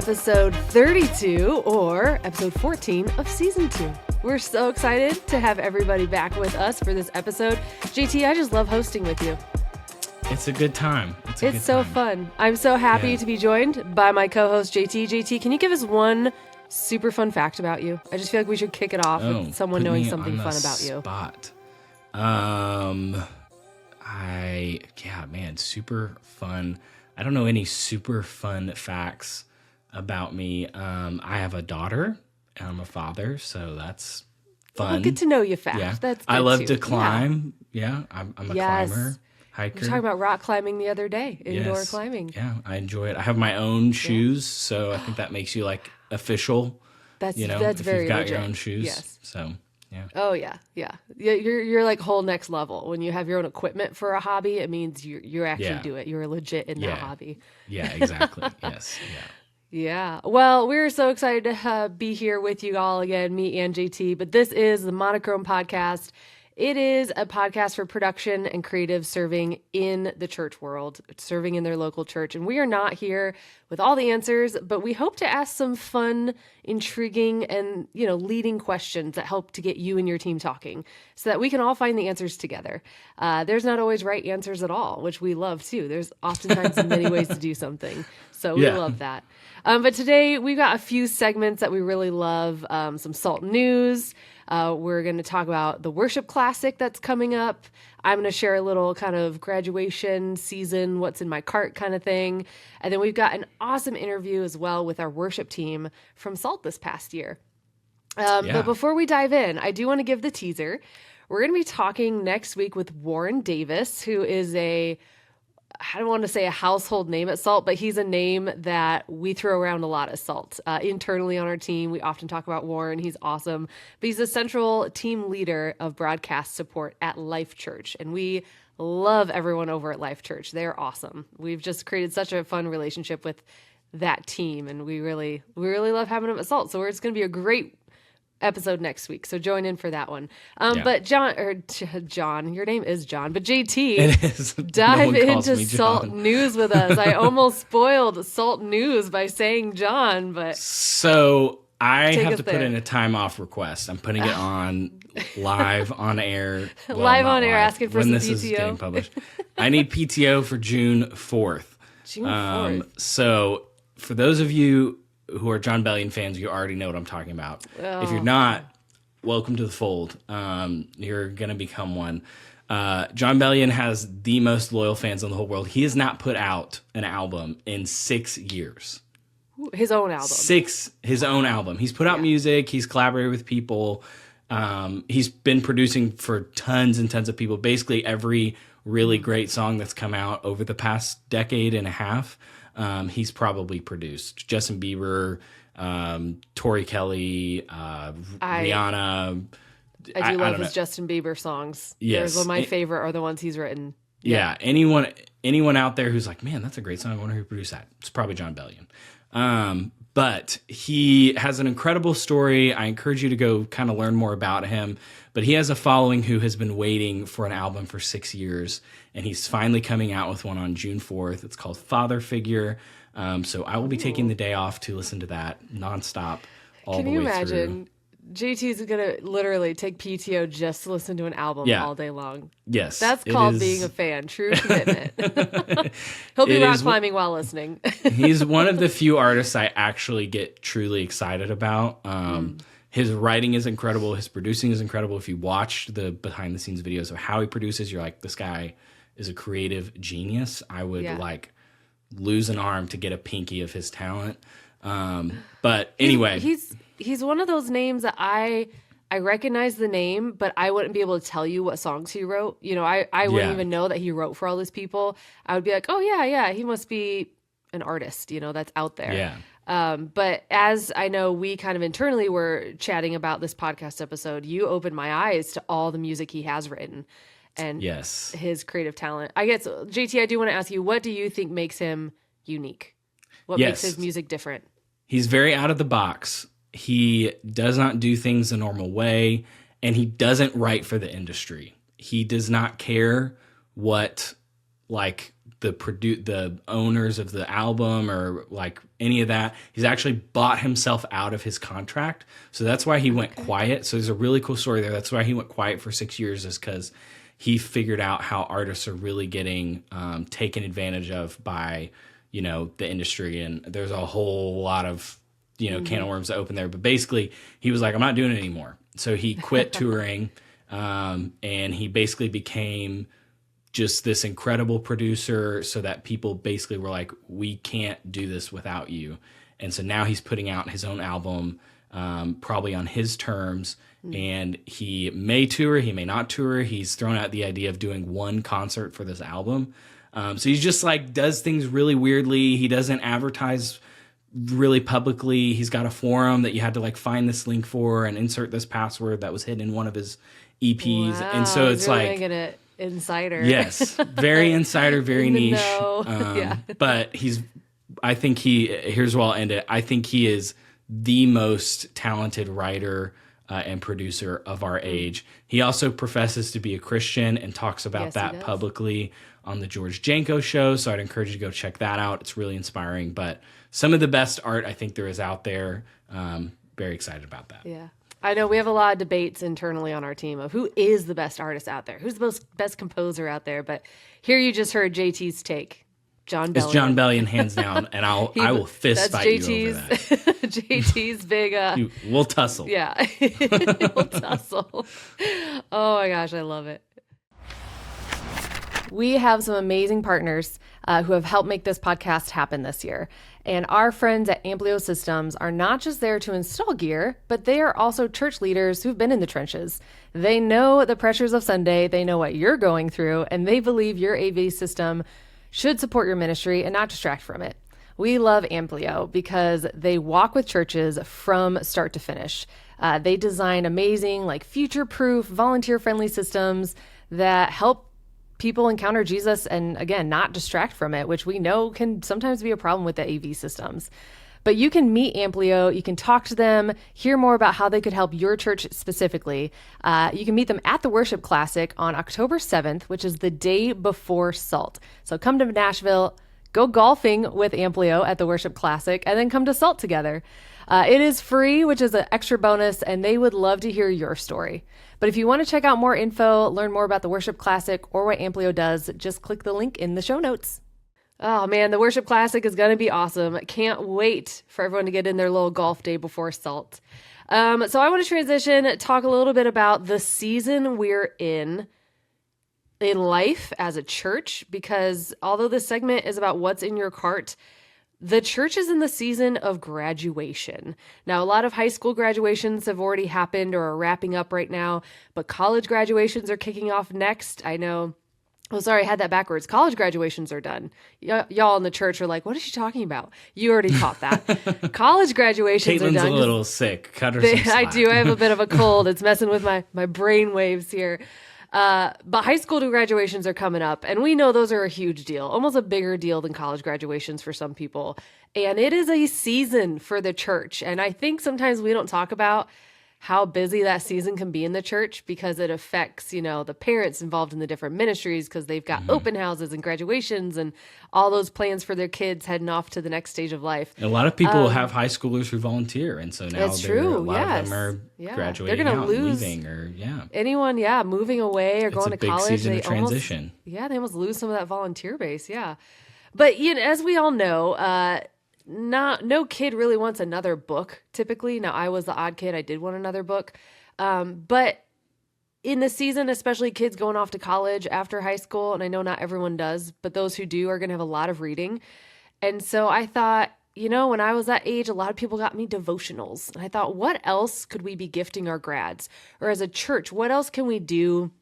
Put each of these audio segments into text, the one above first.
episode 32 or episode 14 of season 2. We're so excited to have everybody back with us for this episode. JT, I just love hosting with you. It's a good time. It's so fun. I'm so happy to be joined by my co-host JT. JT, can you give us one super fun fact about you? I just feel like we should kick it off with someone knowing something fun about you. Super fun. I don't know any super fun facts about me. I have a daughter and I'm a father, so that's fun. Well, get to know you fast. Yeah. That's good I love too. to climb. Yeah, I'm a climber, hiker. We were talking about rock climbing the other day, indoor climbing. Yeah, I enjoy it. I have my own shoes, so I think that makes you like official. That's if very you've got legit. your own shoes. Yes. So yeah. Oh yeah. You're like whole next level. When you have your own equipment for a hobby, it means you actually do it. You're legit in that hobby. Yeah, exactly. Yes. Yeah. Yeah. Well, we're so excited to be here with you all again, me and JT. But this is the Monochrome Podcast. It is a podcast for production and creatives serving in the church world, serving in their local church. And we are not here with all the answers, but we hope to ask some fun, intriguing, and, leading questions that help to get you and your team talking so that we can all find the answers together. There's not always right answers at all, which we love too. There's oftentimes many ways to do something. So we love that. But today we've got a few segments that we really love. Some SALT news. We're going to talk about the worship classic that's coming up. I'm going to share a little kind of graduation season, what's in my cart kind of thing. And then we've got an awesome interview as well with our worship team from SALT this past year. But before we dive in, I do want to give the teaser. We're going to be talking next week with Warren Davis, who is I don't want to say a household name at SALT, but he's a name that we throw around a lot at SALT. Internally on our team, we often talk about Warren. He's awesome. But he's the central team leader of broadcast support at Life Church. And we love everyone over at Life Church. They're awesome. We've just created such a fun relationship with that team. And we really love having them at SALT. So it's going to be a great episode next week, so join in for that one. But John, your name is John, but JT, it is. Dive into SALT news with us. I almost spoiled SALT news by saying John, but so I have to put in a time off request. I'm putting it on live on air, asking for when some this PTO. Is getting published. I need PTO for June 4th. June 4th. So for those of you who are John Bellion fans, you already know what I'm talking about. Oh. If you're not, welcome to the fold. You're going to become one. John Bellion has the most loyal fans in the whole world. He has not put out an album in 6 years. His own album. His own album. He's put out music. He's collaborated with people. He's been producing for tons and tons of people. Basically every really great song that's come out over the past decade and a half, he's probably produced. Justin Bieber, Tori Kelly, Rihanna. I love his Justin Bieber songs. Yes. One of my favorite are the ones he's written. Yeah. Anyone out there who's like, man, that's a great song. I wonder who produced that. It's probably John Bellion. But he has an incredible story. I encourage you to go kind of learn more about him. But he has a following who has been waiting for an album for 6 years. And he's finally coming out with one on June 4th. It's called Father Figure. So I will be taking the day off to listen to that nonstop all the way through. Can you imagine? JT's going to literally take PTO just to listen to an album all day long. Yes. That's called being a fan. True commitment. He'll be rock climbing while listening. He's one of the few artists I actually get truly excited about. His writing is incredible. His producing is incredible. If you watch the behind the scenes videos of how he produces, you're like, this guy is a creative genius. I would lose an arm to get a pinky of his talent. But anyway, he's one of those names that I recognize the name, but I wouldn't be able to tell you what songs he wrote. I wouldn't even know that he wrote for all these people. I would be like, oh yeah, he must be an artist, that's out there. Yeah. But as I know, we kind of internally were chatting about this podcast episode, you opened my eyes to all the music he has written and his creative talent. I guess, JT, I do want to ask you, what do you think makes him unique? What makes his music different? He's very out of the box. He does not do things the normal way, and he doesn't write for the industry. He does not care what the owners of the album or like any of that. He's actually bought himself out of his contract. So that's why he went quiet. So there's a really cool story there. That's why he went quiet for 6 years, is because he figured out how artists are really getting taken advantage of by, the industry. And there's a whole lot of, can of worms that open there. But basically he was like, I'm not doing it anymore. So he quit touring and he basically became just this incredible producer, so that people basically were like, we can't do this without you. And so now he's putting out his own album, probably on his terms, and he may tour, he may not tour. He's thrown out the idea of doing one concert for this album. So he's just like does things really weirdly. He doesn't advertise really publicly. He's got a forum that you had to like find this link for and insert this password that was hidden in one of his EPs. Wow, and so it's really like making it insider. Yes, very insider, very niche. Yeah. But here's where I'll end it. I think he is the most talented writer and producer of our age. He also professes to be a Christian and talks about that publicly on the George Janko show. So I'd encourage you to go check that out. It's really inspiring. But some of the best art I think there is out there. Very excited about that. Yeah. I know we have a lot of debates internally on our team of who is the best artist out there, who's the best composer out there. But here you just heard JT's take. John Bellion. It's John Bellion, hands down, and I will fist fight you over that. JT's big. We'll tussle. Yeah, we'll tussle. Oh my gosh, I love it. We have some amazing partners who have helped make this podcast happen this year. And our friends at Amplio Systems are not just there to install gear, but they are also church leaders who've been in the trenches. They know the pressures of Sunday, they know what you're going through, and they believe your AV system should support your ministry and not distract from it. We love Amplio because they walk with churches from start to finish. They design amazing, like future-proof, volunteer-friendly systems that help people encounter Jesus and, again, not distract from it, which we know can sometimes be a problem with the AV systems. But you can meet Amplio, you can talk to them, hear more about how they could help your church specifically. You can meet them at the Worship Classic on October 7th, which is the day before SALT. So come to Nashville, go golfing with Amplio at the Worship Classic, and then come to SALT together. It is free, which is an extra bonus, and they would love to hear your story. But if you want to check out more info, learn more about the Worship Classic or what Amplio does, just click the link in the show notes. Oh man, the Worship Classic is going to be awesome. Can't wait for everyone to get in their little golf day before SALT. So I want to transition, talk a little bit about the season we're in life as a church, because although this segment is about what's in your cart, the church is in the season of graduation. Now, a lot of high school graduations have already happened or are wrapping up right now, but college graduations are kicking off next. I know. Oh, sorry, I had that backwards. College graduations are done. Y'all in the church are like, what is she talking about? You already caught that. College graduations are done. Caitlin's a little sick. Cut her some slack. I do. I have a bit of a cold. It's messing with my brain waves here. But high school graduations are coming up, and we know those are a huge deal, almost a bigger deal than college graduations for some people. And it is a season for the church. And I think sometimes we don't talk about how busy that season can be in the church because it affects, the parents involved in the different ministries because they've got open houses and graduations and all those plans for their kids heading off to the next stage of life. A lot of people have high schoolers who volunteer, and so now a lot of them are graduating They're gonna out lose and leaving, or anyone moving away or going to college. It's a big season of transition. They almost lose some of that volunteer base. But as we all know, no kid really wants another book typically. Now, I was the odd kid. I did want another book. But in the season, especially kids going off to college after high school, and I know not everyone does, but those who do are going to have a lot of reading. And so I thought, when I was that age, a lot of people got me devotionals. And I thought, what else could we be gifting our grads? Or as a church, what else can we do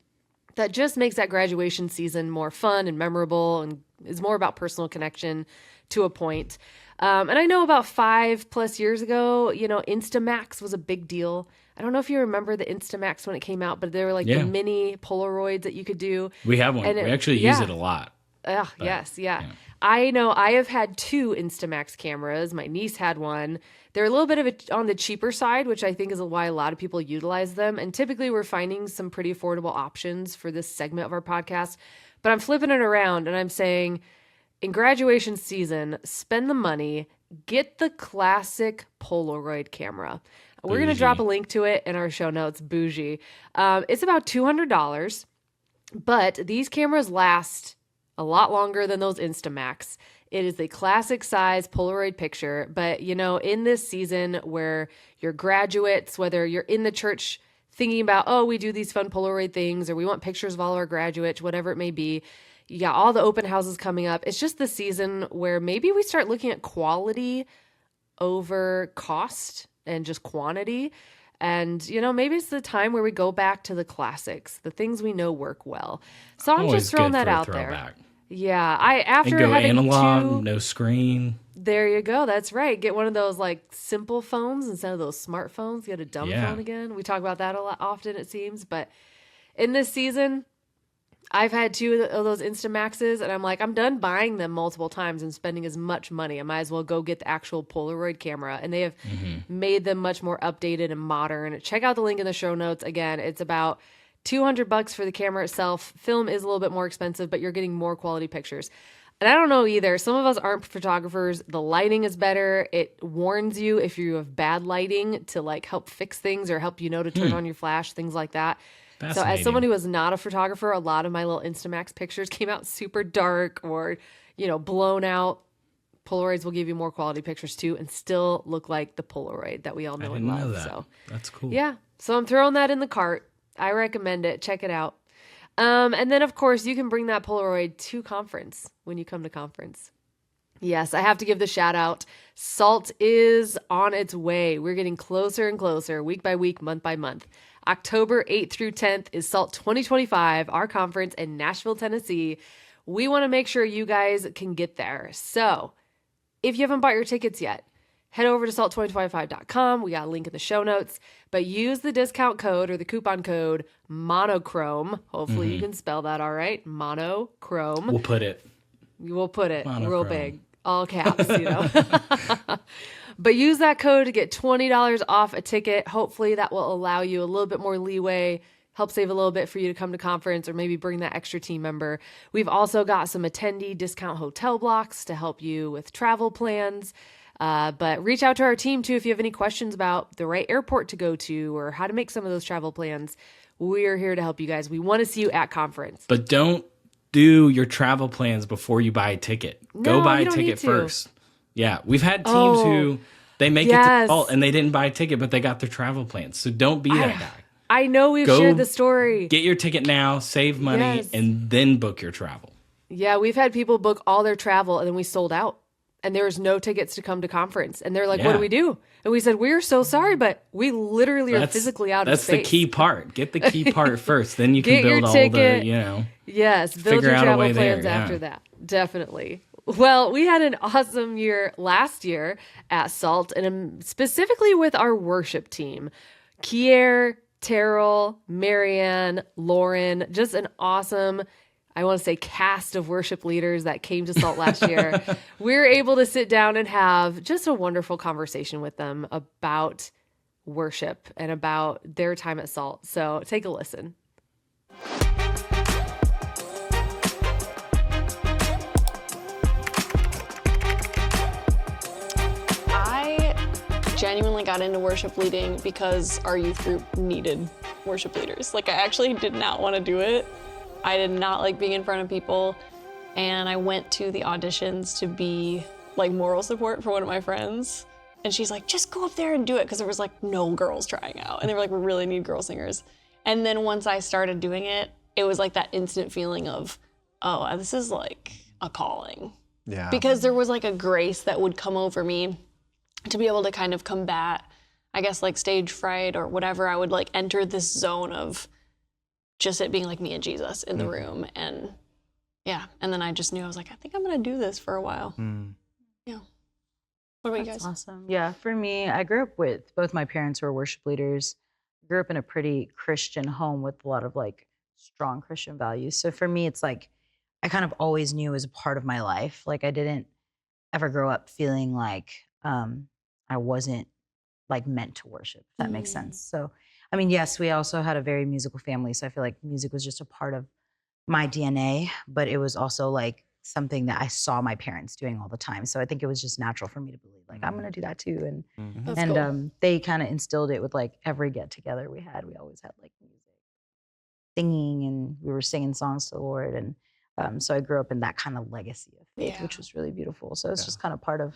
that just makes that graduation season more fun and memorable and is more about personal connection to a point? And I know about 5+ years ago, Instamax was a big deal. I don't know if you remember the Instamax when it came out, but they were like the mini Polaroids that you could do. We have one. We actually use it a lot. Yes. I know I have had 2 Instamax cameras. My niece had one. They're a little bit on the cheaper side, which I think is why a lot of people utilize them. And typically we're finding some pretty affordable options for this segment of our podcast. But I'm flipping it around and I'm saying, in graduation season, spend the money, get the classic Polaroid camera. We're going to drop a link to it in our show notes, bougie. It's about $200, but these cameras last a lot longer than those Instamax. It is the classic size Polaroid picture, but in this season where your graduates, whether you're in the church thinking about, oh, we do these fun Polaroid things, or we want pictures of all our graduates, whatever it may be, you got all the open houses coming up. It's just the season where maybe we start looking at quality over cost and just quantity. And, maybe it's the time where we go back to the classics, the things we know work well. So I'm just throwing that out there. Yeah. After having analog, no screen. There you go. That's right. Get one of those simple phones instead of those smartphones. Get a dumb phone again. We talk about that a lot often, it seems. But in this season, I've had 2 of those Instamaxes, and I'm done buying them multiple times and spending as much money. I might as well go get the actual Polaroid camera, and they have made them much more updated and modern. Check out the link in the show notes. Again, it's about $200 for the camera itself. Film is a little bit more expensive, but you're getting more quality pictures. And I don't know either. Some of us aren't photographers. The lighting is better. It warns you if you have bad lighting to help fix things or help to turn on your flash, things like that. So as someone who was not a photographer, a lot of my little Instamax pictures came out super dark or, blown out. Polaroids will give you more quality pictures too and still look like the Polaroid that we all know and love. Know that. So that's cool. Yeah. So I'm throwing that in the cart. I recommend it. Check it out. And then of course you can bring that Polaroid to conference when you come to conference. Yes, I have to give the shout out. SALT is on its way. We're getting closer and closer, week by week, month by month. October 8th through 10th is SALT 2025, our conference in Nashville, Tennessee. We want to make sure you guys can get there. So if you haven't bought your tickets yet, head over to salt2025.com. We got a link in the show notes, but use the discount code or the coupon code Monochrome. Hopefully you can spell that all right. Monochrome. We'll put it Monochrome. Real big, all caps, But use that code to get $20 off a ticket. Hopefully that will allow you a little bit more leeway, help save a little bit for you to come to conference or maybe bring that extra team member. We've also got some attendee discount hotel blocks to help you with travel plans. But reach out to our team too if you have any questions about the right airport to go to or how to make some of those travel plans. We're here to help you guys. We want to see you at conference. But don't do your travel plans before you buy a ticket. Go buy a ticket first. Yeah, we've had teams who they make it to SALT and they didn't buy a ticket, but they got their travel plans. So don't be that guy. I know we've shared the story. Get your ticket now, save money, and then book your travel. Yeah, we've had people book all their travel and then we sold out. And there was no tickets to come to conference. And they're like, what do we do? And we said, we're so sorry, but we literally are physically out of space. That's the key part. Get the key part first. Then you can build all the, Yes, build your travel plans after that. Definitely. Well, we had an awesome year last year at SALT, and specifically with our worship team. Kierre, Terryl, MaryAnne, Lauren, just an awesome, I want to say, cast of worship leaders that came to SALT last year. We were able to sit down and have just a wonderful conversation with them about worship and about their time at SALT. So take a listen. Genuinely got into worship leading because our youth group needed worship leaders. I actually did not want to do it. I did not like being in front of people, and I went to the auditions to be moral support for one of my friends, and she's like, just go up there and do it, because there was no girls trying out, and they were we really need girl singers. And then once I started doing it, it was that instant feeling of, oh, this is a calling. Yeah. Because there was a grace that would come over me to be able to kind of combat, I guess, stage fright or whatever. I would enter this zone of just it being me and Jesus in the room. And yeah, and then I just knew, I was I think I'm going to do this for a while. Yeah. What about you guys? Awesome. Yeah, for me, I grew up with both my parents who were worship leaders. Grew up in a pretty Christian home with a lot of strong Christian values. So for me, it's I kind of always knew it was a part of my life. I didn't ever grow up feeling I wasn't meant to worship, if that makes sense. So, I mean, yes, we also had a very musical family. So I feel music was just a part of my DNA, but it was also something that I saw my parents doing all the time. So I think it was just natural for me to believe, like, I'm gonna do that too. And That's cool. they kind of instilled it with like every get together we had. We always had like music, singing, and we were singing songs to the Lord. And so I grew up in that kind of legacy of faith, which was really beautiful. So it's just kind of part of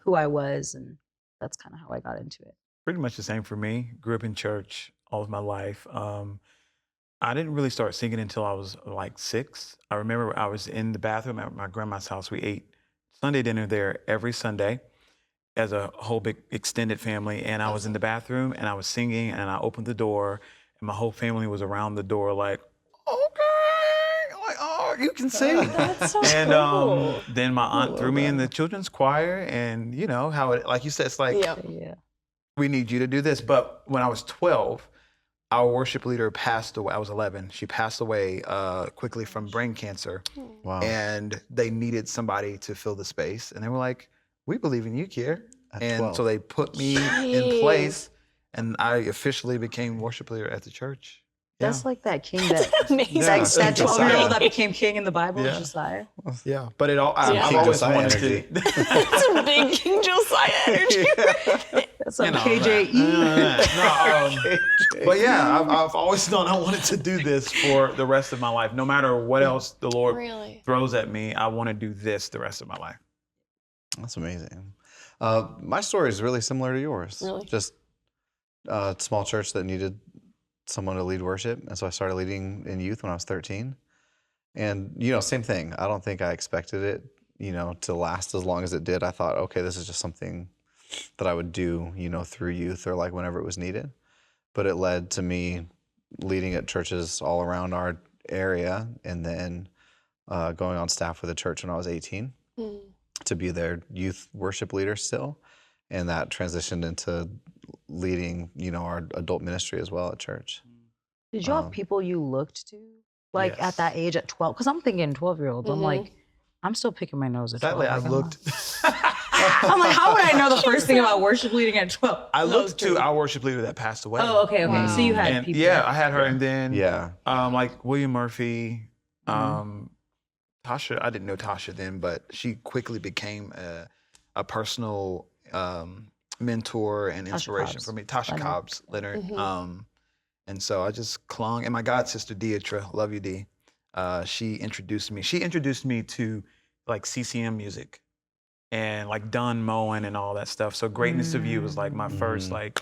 who I was, and that's kind of how I got into it. Pretty much the same for me. Grew up in church all of my life. I didn't really start singing until I was like 6. I remember I was in the bathroom at my grandma's house. We ate Sunday dinner there every Sunday as a whole big extended family. And I was in the bathroom and I was singing, and I opened the door and my whole family was around the door like, okay, like, oh, you can sing. That's so And cool. then my aunt threw me in the children's choir, and you know how it, like you said, it's like, we need you to do this. But when I was 12, our worship leader passed away. I was 11. She passed away quickly from brain cancer. Wow. And they needed somebody to fill the space. And they were like, we believe in you, Kierre. And 12. so they put me in place, and I officially became worship leader at the church. That's like that king that Amazing. Yeah. that King 12-year-old Josiah. that became king in the Bible, Yeah. Josiah. Yeah, but I've King always Josiah wanted energy. to. That's a big King Josiah energy. That's some You know, KJE. But yeah, I've always known I wanted to do this for the rest of my life. No matter what else the Lord Really? throws at me, I want to do this the rest of my life. That's amazing. My story is really similar to yours. Really? Just a small church that needed someone to lead worship. And so I started leading in youth when I was 13. And, you know, same thing. I don't think I expected it, you know, to last as long as it did. I thought, okay, this is just something that I would do, you know, through youth or like whenever it was needed. But it led to me leading at churches all around our area, and then going on staff with a church when I was 18 to be their youth worship leader still. And that transitioned into leading, you know, our adult ministry as well at church. Did you have people you looked to, like Yes. at that age at 12? Because I'm thinking 12-year-olds. I'm like, I'm still picking my nose at 12. Sadly, I Like, looked. I'm like, how would I know the first thing about worship leading at 12? I looked to our worship leader that passed away. Oh, okay. So you had And people. yeah, I had her, and then Yeah. like William Murphy, Tasha. I didn't know Tasha then, but she quickly became a personal mentor and inspiration Cobbs. for me. Tasha Leonard. Cobbs, Leonard. And so I just clung. And my god sister Deetra, love you, Dee. She introduced me. She introduced me to like CCM music and like Don Moen and all that stuff. So Greatness of You was like my first like,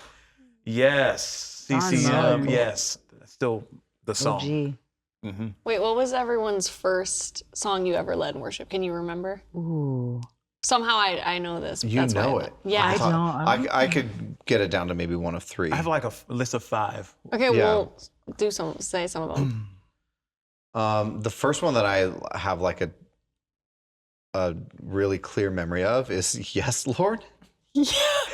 yes, Don CCM, Moen. yes, still the song. OG. Wait, what was everyone's first song you ever led in worship? Can you remember? Ooh. Somehow I know this. You That's why know I it. Yeah. I don't. I could get it down to maybe one of 3. I have like a list of 5. Okay, Yeah. well, say some of them. The first one that I have like a really clear memory of is Yes, Lord.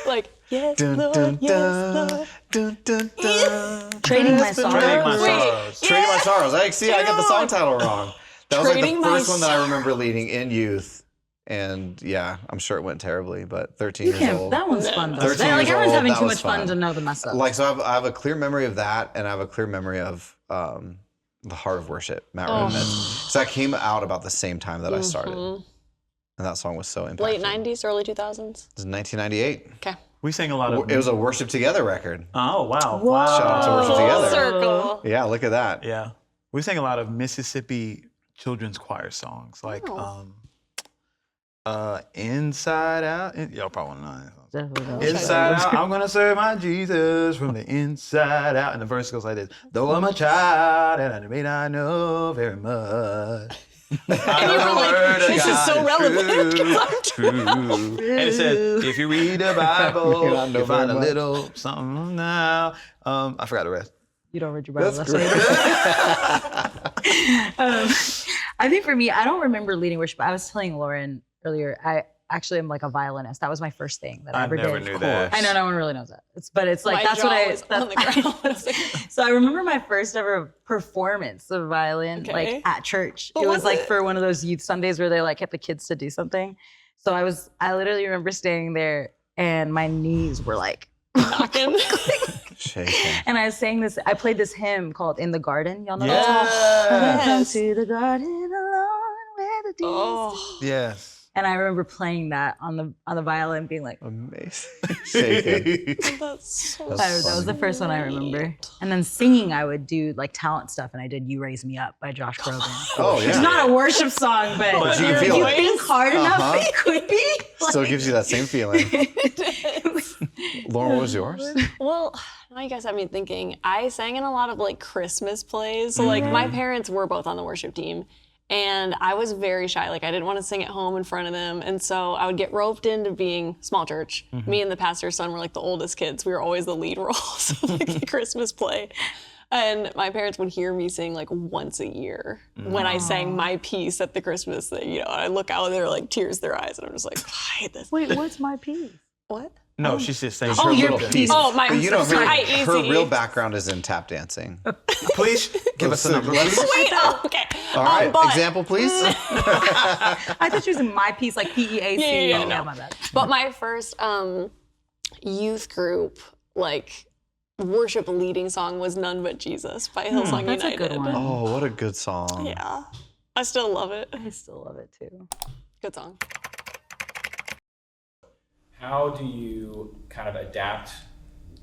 Like, yes, Dun, Lord, dun, yes, dun, Lord. dun, dun, dun. Trading My Sorrows. Trading My Wait, Sorrows. Trading My Sorrows. I got the song Dude. title wrong. That was like Trading the My first one that I remember leading in youth. And yeah, I'm sure it went terribly, but 13 years old. That one's fun. Though. 13 Like years everyone's old, having that too was much fun fun. to know the mess up. Like, so I have a clear memory of that, and I have a clear memory of the Heart of Worship, Matt Redmond. So that came out about the same time that I started. And that song was so impactful. Late 90s, early 2000s? It was 1998. Okay. We sang a lot of. It was a Worship Together record. Oh wow! Whoa. Wow. Shout out to Worship Full Together. circle. Yeah, look at that. Yeah, we sang a lot of Mississippi children's choir songs, like Inside Out. Y'all probably know that. Definitely. Inside out, I'm gonna serve my Jesus from the inside out. And the verse goes like this: though I'm a child and I may not know very much. I know you were the like, word of this is God so relevant, 'cause I'm true. And it says, if you read the Bible, May not know you find a very much. little something now. I forgot the rest. You don't read your Bible. That's That's great. I think for me, I don't remember leading worship. I was telling Lauren earlier, I actually am like a violinist. That was my first thing that I ever never did. knew that. I know no one really knows that. But it's like My that's jaw what I. was on the ground. So I remember my first ever performance of violin, Okay. like at church. What it was was like it? for one of those youth Sundays where they like get the kids to do something. So I literally remember standing there and my knees were like knocking. Shaking. and I sang this. I played this hymn called "In the Garden." Y'all know that? Yes. Come to the garden alone where the do Oh, Yes. And I remember playing that on the violin, being like, Amazing. Shaking. that's so That's that was the funny. first one I remember. And then singing, I would do like talent stuff, and I did "You Raise Me Up" by Josh Groban. Oh, It's yeah. not a worship song, but you can if feel you it. think hard enough, it could be. Still Like- gives you that same feeling. Lauren, what was yours? Well, now you guys have me thinking. I sang in a lot of like Christmas plays. So like my parents were both on the worship team. And I was very shy. Like I didn't want to sing at home in front of them. And so I would get roped into being small church. Me and the pastor's son were like the oldest kids. We were always the lead roles of like the Christmas play. And my parents would hear me sing like once a year when I sang my piece at the Christmas thing. You know, I look out and there are like tears in their eyes. And I'm just like, I hate this. Wait, what's my piece? What? No, she's just saying. Oh, her your little piece. Oh, my But you know, her easy. real background is in tap dancing. Please give us a number. Let's- Wait, oh, okay. All right, but- example, please. I thought she was in my piece, like PEAC. Yeah, no. my bad. But my first youth group, like worship leading song was "None But Jesus" by Hillsong That's a United. good one. Oh, what a good song. Yeah, I still love it. I still love it too. Good song. How do you kind of adapt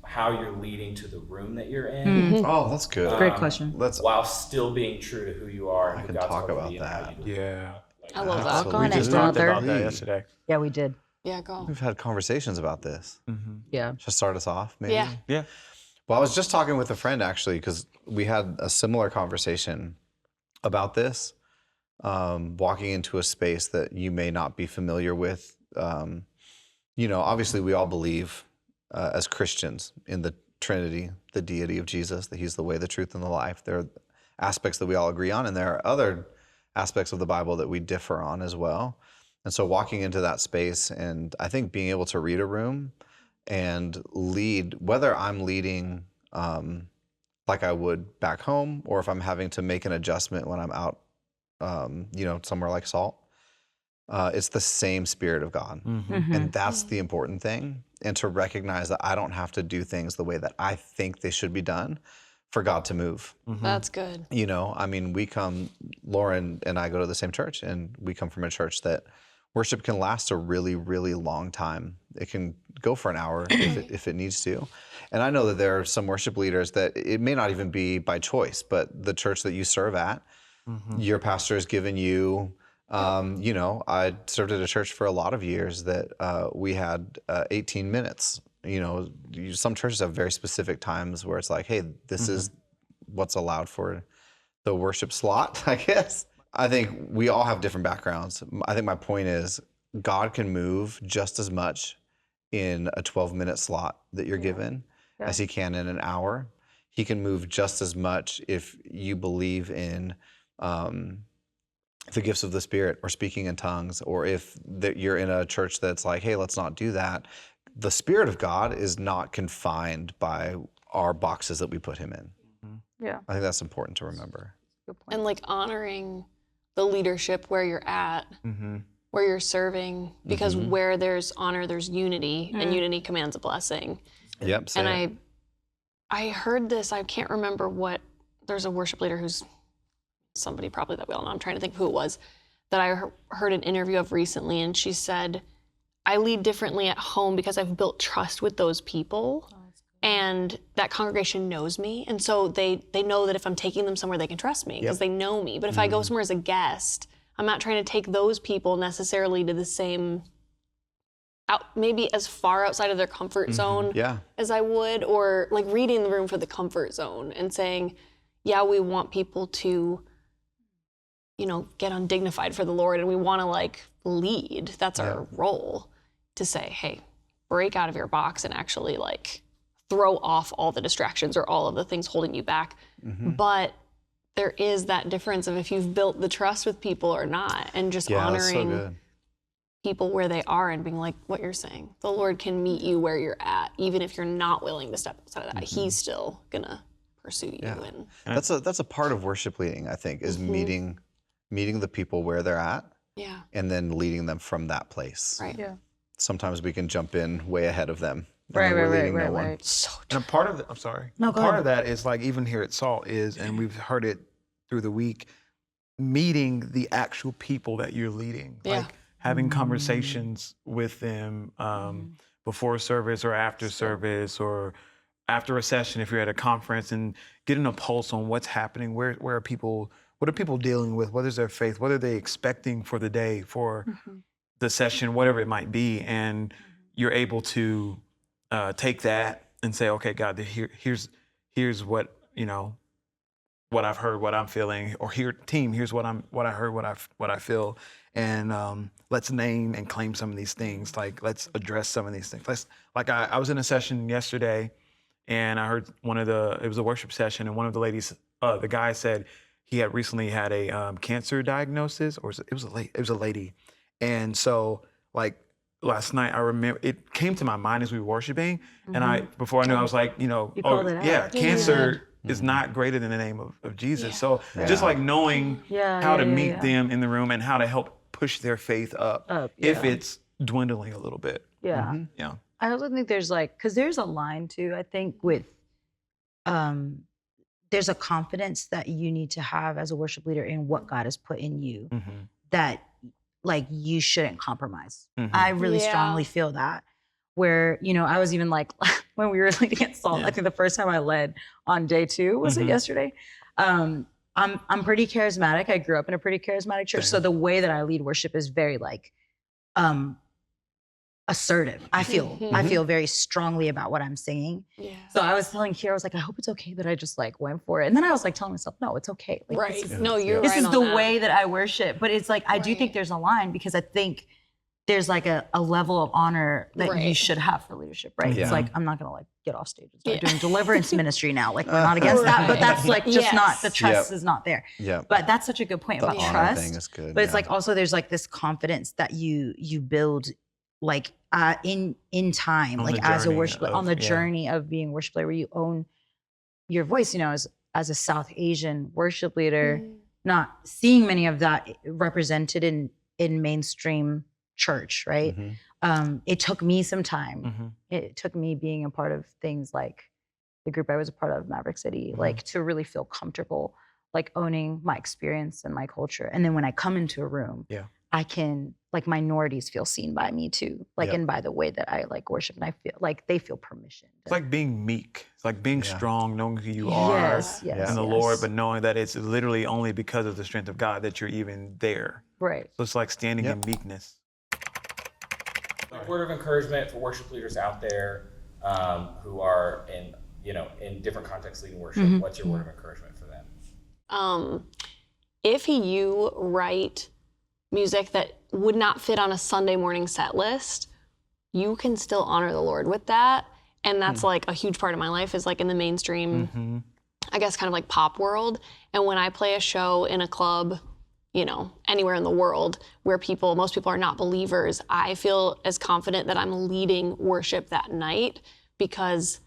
how you're leading to the room that you're in? Oh, that's good. Great question. Let's. While still being true to who you are and I who can God's talk called about you to be and how that. you live. Yeah. I love that. Absolutely. on We just it, talked brother. about that yesterday. Yeah, we did. Yeah, go. We've had conversations about this. Yeah. Should I start us off, maybe? Yeah. Yeah. Well, I was just talking with a friend actually, because we had a similar conversation about this. Walking into a space that you may not be familiar with. You know, obviously we all believe as Christians in the Trinity, the deity of Jesus, that he's the way, the truth, and the life. There are aspects that we all agree on, and there are other aspects of the Bible that we differ on as well. And so walking into that space, and I think being able to read a room and lead, whether I'm leading like I would back home, or if I'm having to make an adjustment when I'm out, you know, somewhere like Salt, it's the same Spirit of God. And that's the important thing. And to recognize that I don't have to do things the way that I think they should be done for God to move. That's good. You know, I mean, Lauren and I go to the same church, and we come from a church that worship can last a really, really long time. It can go for an hour if it needs to. And I know that there are some worship leaders that it may not even be by choice, but the church that you serve at, your pastor has given you, you know, I served at a church for a lot of years that we had 18 minutes. You know, some churches have very specific times where it's like, hey, this is what's allowed for the worship slot, I guess. I think we all have different backgrounds. I think my point is God can move just as much in a 12-minute slot that you're given as he can in an hour. He can move just as much if you believe in the gifts of the Spirit or speaking in tongues, or if you're in a church that's like, hey, let's not do that. The Spirit of God is not confined by our boxes that we put him in. Yeah. I think that's important to remember. Good point. And like honoring the leadership where you're at, where you're serving, because where there's honor, there's unity, and unity commands a blessing. Yep. And I heard this, I can't remember what, there's a worship leader who's somebody probably that we all know, I'm trying to think of who it was, that I heard an interview of recently, and she said, I lead differently at home because I've built trust with those people, and that congregation knows me, and so they know that if I'm taking them somewhere, they can trust me because they know me. But if I go somewhere as a guest, I'm not trying to take those people necessarily to the same, maybe as far outside of their comfort zone as I would, or like reading the room for the comfort zone and saying, yeah, we want people to, you know, get undignified for the Lord, and we want to like lead. That's our role, to say, hey, break out of your box and actually like throw off all the distractions or all of the things holding you back. But there is that difference of if you've built the trust with people or not, and just honoring people where they are and being like what you're saying. The Lord can meet you where you're at, even if you're not willing to step outside of that. He's still gonna pursue you. And that's a part of worship leading, I think, is meeting the people where they're at, and then leading them from that place. Right. Yeah. Sometimes we can jump in way ahead of them. and Right, then we're leading no one. right. So And a part of I'm sorry. No, a go part ahead. of that is like even here at Salt is, and we've heard it through the week, meeting the actual people that you're leading, Yeah. like having conversations with them before service or after service or after a session if you're at a conference, and getting a pulse on what's happening, where are people, what are people dealing with, what is their faith, what are they expecting for the day, for the session, whatever it might be, and you're able to take that and say, okay, God, here's what, you know, what I've heard, what I'm feeling, or here's what I heard, what I feel, and let's name and claim some of these things. Like, let's address some of these things. I was in a session yesterday, and I heard it was a worship session, and one of the ladies, the guy said he had recently had a cancer diagnosis, or it was a lady, and so like last night I remember it came to my mind as we were worshiping, and before I knew, I was like, you know, called it out. yeah, cancer is not greater than the name of Jesus. So just like knowing how to meet them in the room and how to help push their faith up if it's dwindling a little bit. Yeah. Yeah. I also think there's like, because there's a line too, I think, with there's a confidence that you need to have as a worship leader in what God has put in you that like you shouldn't compromise. I really strongly feel that. Where, you know, I was even like, when we were leading at Salt, I think the first time I led on day 2, was it yesterday? I'm pretty charismatic. I grew up in a pretty charismatic church. So the way that I lead worship is very like assertive. I feel very strongly about what I'm singing. So I was telling Kierre, I was like, I hope it's okay that I just like went for it. And then I was like telling myself, no, it's okay. Like, Right. This is, No, you're this right is on the that. way that I worship. But it's like, I do think there's a line, because I think there's like a level of honor that you should have for leadership, right? It's like, I'm not gonna like get off stage and start doing deliverance ministry now. Like, we're not against that, but that's like just not, the trust is not there. But that's such a good point about honor trust. thing is good, But it's like also there's like this confidence that you build like in time, On like the as a journey worship, on the journey of being a worship leader, where you own your voice, you know, as a South Asian worship leader, not seeing many of that represented in mainstream church, right? It took me some time. It took me being a part of things like the group I was a part of, Maverick City, like to really feel comfortable, like owning my experience and my culture. And then when I come into a room, I can, like, minorities feel seen by me too, like, and by the way that I like worship, and I feel like they feel permission. It's like being meek. It's like being strong, knowing who you are in the Lord, but knowing that it's literally only because of the strength of God that you're even there. Right. So it's like standing in meekness. Word of encouragement for worship leaders out there who are in different contexts leading worship. What's your word of encouragement for them? If you write music that would not fit on a Sunday morning set list, you can still honor the Lord with that. And that's like a huge part of my life, is like in the mainstream, I guess kind of like pop world. And when I play a show in a club, you know, anywhere in the world where most people are not believers, I feel as confident that I'm leading worship that night because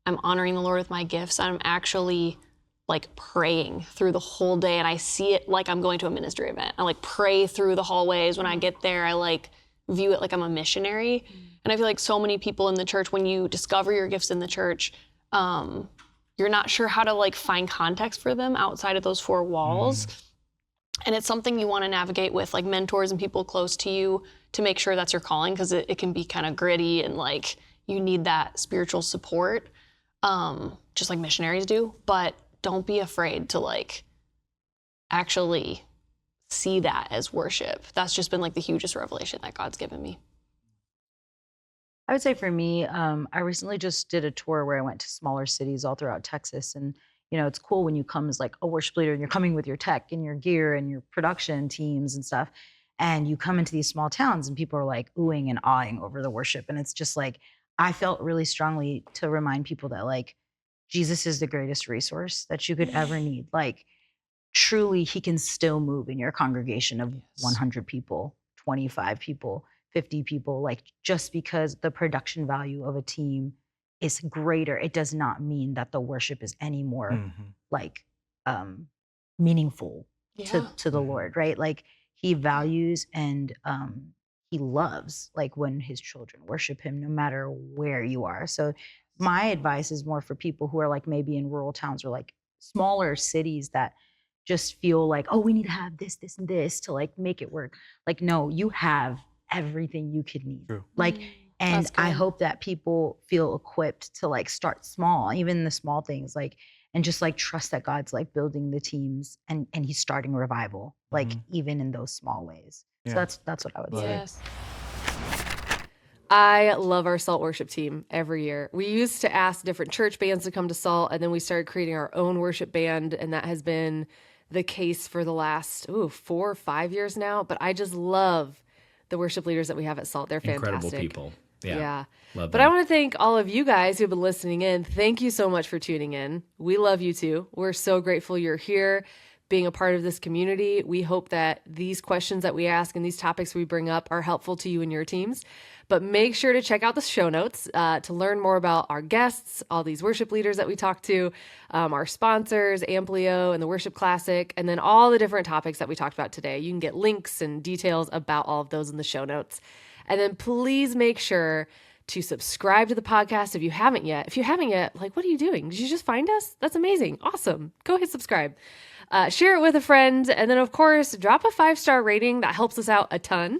I'm honoring the Lord with my gifts. I'm actually like praying through the whole day, and I see it like I'm going to a ministry event. I like pray through the hallways. When I get there, I like view it like I'm a missionary. And I feel like so many people in the church, when you discover your gifts in the church, you're not sure how to like find context for them outside of those 4 walls. And it's something you want to navigate with like mentors and people close to you to make sure that's your calling, because it can be kind of gritty and like you need that spiritual support, just like missionaries do. But don't be afraid to like actually see that as worship. That's just been like the hugest revelation that God's given me. I would say for me, I recently just did a tour where I went to smaller cities all throughout Texas. And, you know, it's cool when you come as like a worship leader and you're coming with your tech and your gear and your production teams and stuff. And you come into these small towns and people are like oohing and awing over the worship. And it's just like, I felt really strongly to remind people that like, Jesus is the greatest resource that you could ever need. Like, truly, he can still move in your congregation of 100 people, 25 people, 50 people. Like, just because the production value of a team is greater, it does not mean that the worship is any more like meaningful to the Lord, right? Like, he values and he loves like when his children worship him, no matter where you are. So my advice is more for people who are like maybe in rural towns or like smaller cities that just feel like, oh, we need to have this, this, and this to like make it work. Like, no, you have everything you could need. True. Like, and That's I good. hope that people feel equipped to like start small, even the small things, like, and just like trust that God's like building the teams and he's starting revival, like even in those small ways. Yeah. So that's what I would Love say. it. Yes. I love our Salt worship team every year. We used to ask different church bands to come to Salt, and then we started creating our own worship band, and that has been the case for the last 4 or 5 years now. But I just love the worship leaders that we have at Salt. They're fantastic. Incredible people. Yeah. Love But them. I want to thank all of you guys who've been listening in. Thank you so much for tuning in. We love you too. We're so grateful you're here, being a part of this community. We hope that these questions that we ask and these topics we bring up are helpful to you and your teams. But make sure to check out the show notes to learn more about our guests, all these worship leaders that we talked to, our sponsors, Amplio and the Worship Classic, and then all the different topics that we talked about today. You can get links and details about all of those in the show notes. And then please make sure to subscribe to the podcast if you haven't yet. If you haven't yet, like, what are you doing? Did you just find us? That's amazing. Awesome. Go hit subscribe. Share it with a friend. And then, of course, drop a 5-star rating. That helps us out a ton.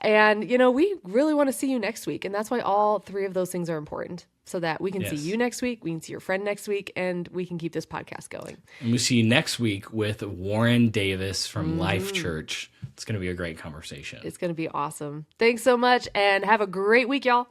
And, you know, we really want to see you next week. And that's why all 3 of those things are important, so that we can see Yes. you next week, we can see your friend next week, and we can keep this podcast going. And we'll see you next week with Warren Davis from Life Church. It's going to be a great conversation. It's going to be awesome. Thanks so much, and have a great week, y'all.